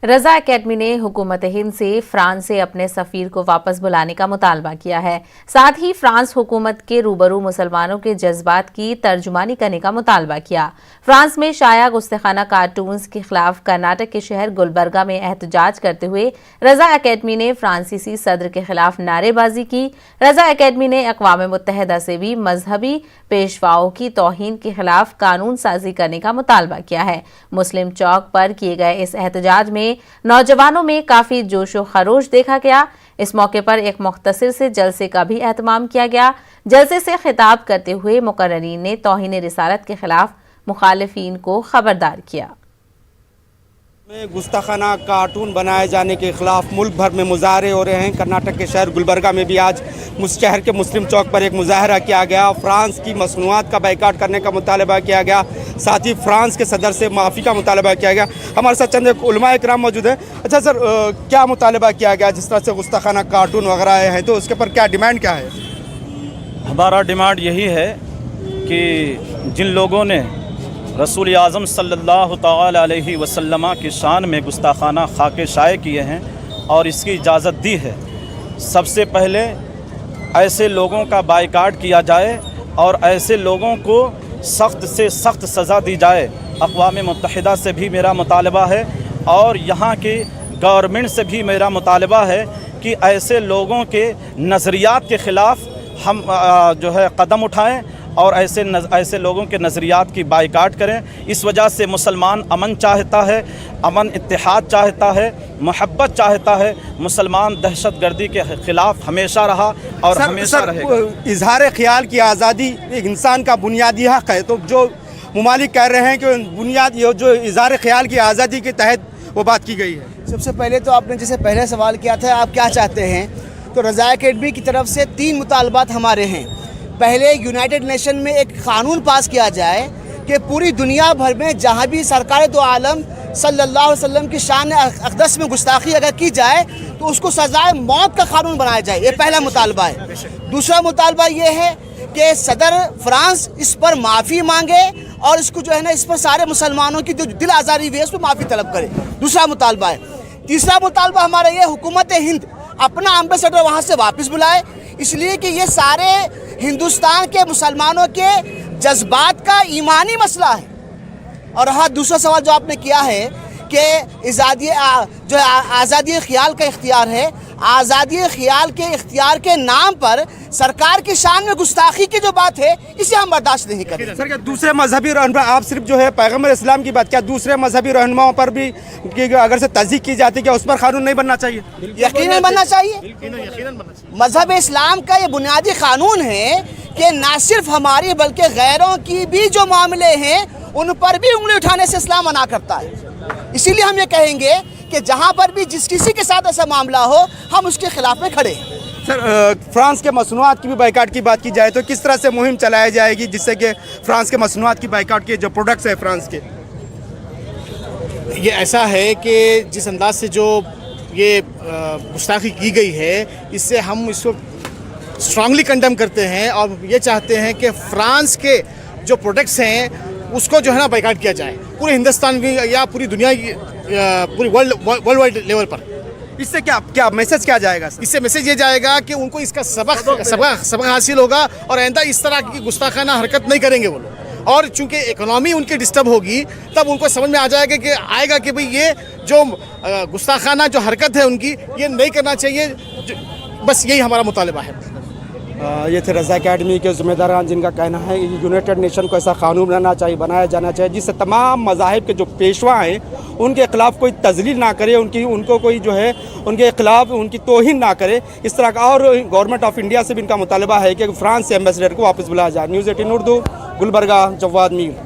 رضا academy نے حکومت ہند سے فرانس سے اپنے سفیر کو واپس بلانے کا مطالبہ کیا ہے۔ ساتھ ہی فرانس حکومت کے روبرو مسلمانوں کے جذبات کی ترجمانی کرنے کا مطالبہ کیا۔ فرانس میں شائع گستاخانہ کارٹونز کے خلاف کرناٹک کے شہر گلبرگہ میں احتجاج کرتے ہوئے رضا اکیڈمی نے فرانسیسی صدر کے خلاف نعرے بازی کی۔ رضا اکیڈمی نے اقوام متحدہ سے بھی مذہبی پیشواؤں کی توہین کے خلاف قانون سازی کرنے کا مطالبہ کیا ہے۔ مسلم چوک پر کیے گئے اس احتجاج میں نوجوانوں میں کافی جوش و خروش دیکھا گیا۔ اس موقع پر ایک مختصر سے جلسے کا بھی اہتمام کیا گیا۔ جلسے سے خطاب کرتے ہوئے مقررین نے توہین رسالت کے خلاف مخالفین کو خبردار کیا۔ گستاخانہ کارٹون بنائے جانے کے خلاف ملک بھر میں مظاہرے ہو رہے ہیں۔ کرناٹک کے شہر گلبرگہ میں بھی آج شہر کے مسلم چوک پر ایک مظاہرہ کیا گیا۔ فرانس کی مصنوعات کا بائیکاٹ کرنے کا مطالبہ کیا گیا، ساتھ ہی فرانس کے صدر سے معافی کا مطالبہ کیا گیا۔ ہمارے ساتھ چند علماء اکرام موجود ہیں۔ اچھا سر، کیا مطالبہ کیا گیا جس طرح سے گستاخانہ کارٹون وغیرہ ہیں تو اس کے پر کیا ڈیمانڈ کیا ہے؟ ہمارا ڈیمانڈ یہی ہے کہ جن لوگوں نے رسول اعظم صلی اللہ تعالی علیہ وسلم کی شان میں گستاخانہ خاکے شائع کیے ہیں اور اس کی اجازت دی ہے، سب سے پہلے ایسے لوگوں کا بائیکاٹ کیا جائے اور ایسے لوگوں کو سخت سے سخت سزا دی جائے۔ اقوام متحدہ سے بھی میرا مطالبہ ہے اور یہاں کی گورنمنٹ سے بھی میرا مطالبہ ہے کہ ایسے لوگوں کے نظریات کے خلاف ہم قدم اٹھائیں اور ایسے لوگوں کے نظریات کی بائیکاٹ کریں۔ اس وجہ سے مسلمان امن چاہتا ہے، امن اتحاد چاہتا ہے، محبت چاہتا ہے۔ مسلمان دہشت گردی کے خلاف ہمیشہ رہا اور ہمیشہ رہے گا۔ اظہار خیال کی آزادی ایک انسان کا بنیادی حق ہے، تو جو ممالک کہہ رہے ہیں کہ جو اظہار خیال کی آزادی کے تحت وہ بات کی گئی ہے۔ سب سے پہلے تو آپ نے جیسے پہلے سوال کیا تھا آپ کیا چاہتے ہیں، تو رضا اکیڈمی کی طرف سے 3 مطالبات ہمارے ہیں۔ پہلے یونائٹڈ نیشن میں ایک قانون پاس کیا جائے کہ پوری دنیا بھر میں جہاں بھی سرکار دو عالم صلی اللہ علیہ وسلم کی شان اقدس میں گستاخی اگر کی جائے تو اس کو سزائے موت کا قانون بنایا جائے، یہ پہلا مطالبہ ہے۔ دوسرا مطالبہ یہ ہے کہ صدر فرانس اس پر معافی مانگے اور اس کو اس پر سارے مسلمانوں کی جو دل آزاری ہوئی ہے اس پر معافی طلب کرے، دوسرا مطالبہ ہے۔ تیسرا مطالبہ ہمارا یہ حکومت ہند اپنا امبیسڈر وہاں سے واپس بلائے، اس لیے کہ یہ سارے ہندوستان کے مسلمانوں کے جذبات کا ایمانی مسئلہ ہے۔ اور ہاں دوسرا سوال جو آپ نے کیا ہے کہ آزادی خیال کا اختیار ہے، آزادی خیال کے اختیار کے نام پر سرکار کی شان میں گستاخی کی جو بات ہے اسے ہم برداشت نہیں کریں۔ سر، کیا دوسرے مذہبی رہنما، آپ صرف پیغمبر اسلام کی بات، کیا دوسرے مذہبی رہنماؤں پر بھی اگر سے تصدیق کی جاتی ہے کیا اس پر قانون نہیں بننا چاہیے؟ یقیناً بننا چاہیے۔ مذہب اسلام کا یہ بنیادی قانون ہے کہ نہ صرف ہماری بلکہ غیروں کی بھی جو معاملے ہیں ان پر بھی انگلی اٹھانے سے اسلام منع کرتا ہے۔ اسی لیے ہم یہ کہیں گے کہ جہاں پر بھی جس کسی کے ساتھ ایسا معاملہ ہو ہم اس کے خلاف میں کھڑے ہیں۔ سر، فرانس کے مصنوعات کی بھی بائیکاٹ کی بات کی جائے تو کس طرح سے مہم چلائی جائے گی جس سے کہ فرانس کے مصنوعات کی بائیکاٹ کے جو پروڈکٹس ہیں فرانس کے؟ یہ ایسا ہے کہ جس انداز سے جو یہ گستاخی کی گئی ہے اس سے ہم اس کو اسٹرانگلی کنڈیم کرتے ہیں اور یہ چاہتے ہیں کہ فرانس کے جو پروڈکٹس ہیں اس کو بائیکاٹ کیا جائے پورے ہندوستان کی یا پوری دنیا کی، پوری ورلڈ وائڈ لیول پر۔ اس سے کیا میسج کیا جائے گا؟ اس سے میسج یہ جائے گا کہ ان کو اس کا سبق حاصل ہوگا اور آئندہ اس طرح کی گستاخانہ حرکت نہیں کریں گے وہ لوگ۔ اور چونکہ اکنامی ان کی ڈسٹرب ہوگی تب ان کو سمجھ میں آ جائے گا کہ بھئی یہ جو گستاخانہ جو حرکت ہے ان کی یہ نہیں کرنا چاہیے۔ بس یہی ہمارا مطالبہ ہے۔ یہ تھے رضا اکیڈمی کے ذمہ داران جن کا کہنا ہے کہ یونائٹڈ نیشن کو ایسا قانون بنایا جانا چاہیے جس سے تمام مذاہب کے جو پیشوا ہیں ان کے خلاف کوئی تذلیل نہ کرے، ان کو کوئی ان کے خلاف ان کی توہین نہ کرے اس طرح کا۔ اور گورنمنٹ آف انڈیا سے بھی ان کا مطالبہ ہے کہ فرانس سے ایمبیسڈر کو واپس بلایا جائے۔ نیوز 18 اردو، گلبرگہ، جواد میر۔